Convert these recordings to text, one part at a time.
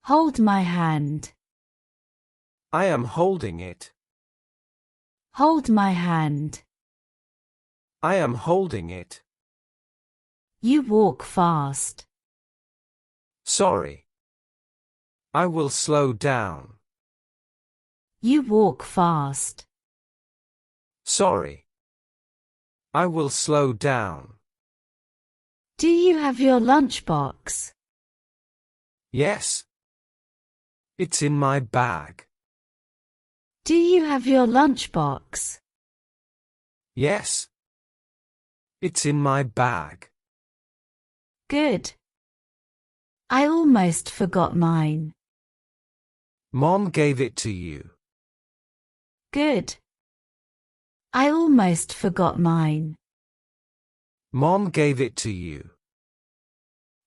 Hold my hand. I am holding it. Hold my hand. I am holding it. You walk fast. Sorry. I will slow down. You walk fast. Sorry. I will slow down. Do you have your lunchbox? Yes. It's in my bag. Do you have your lunchbox? Yes. It's in my bag. Good. I almost forgot mine. Mom gave it to you. Good. I almost forgot mine. Mom gave it to you.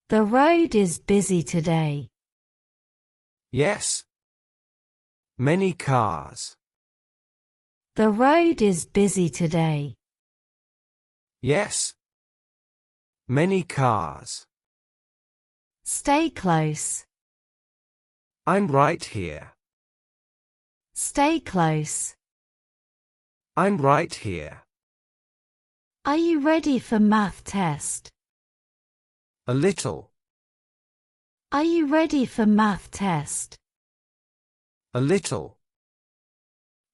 The road is busy today. Yes. Many cars. The road is busy today. Yes. Many cars. Stay close. I'm right here. Stay close. I'm right here. Are you ready for math test? A little. Are you ready for math test? A little.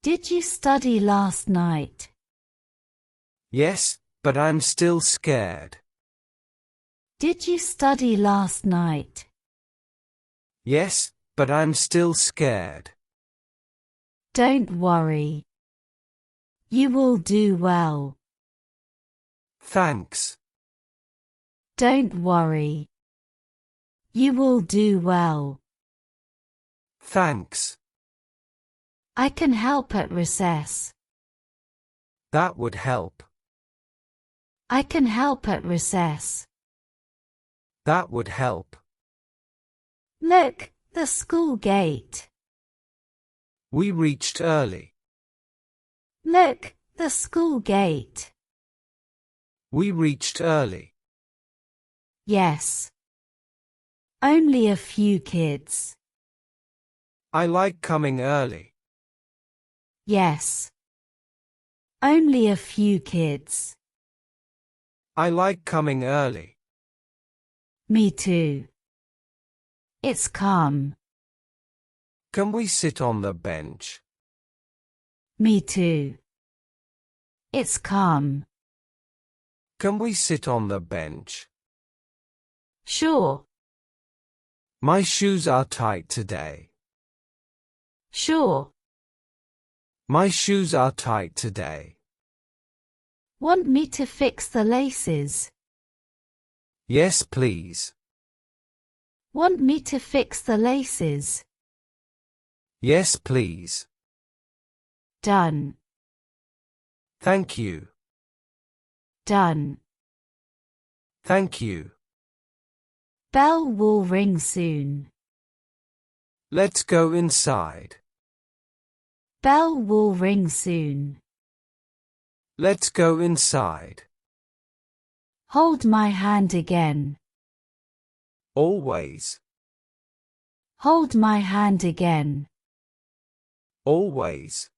Did you study last night? Yes, but I'm still scared. Did you study last night? Yes, but I'm still scared. Don't worry. You will do well. Thanks. Don't worry. You will do well. Thanks. I can help at recess. That would help. I can help at recess. That would help. Look, the school gate. We reached early. Look, the school gate. We reached early. Yes. Only a few kids. I like coming early. Yes. Only a few kids. I like coming early. Me too. It's calm. Can we sit on the bench? Me too. It's calm. Can we sit on the bench? Sure. My shoes are tight today. Sure. My shoes are tight today. Want me to fix the laces? Yes, please. Want me to fix the laces? Yes, please. Done. Thank you. Done. Thank you. Bell will ring soon. Let's go inside. Bell will ring soon. Let's go inside. Hold my hand again. Always. Hold my hand again. Always.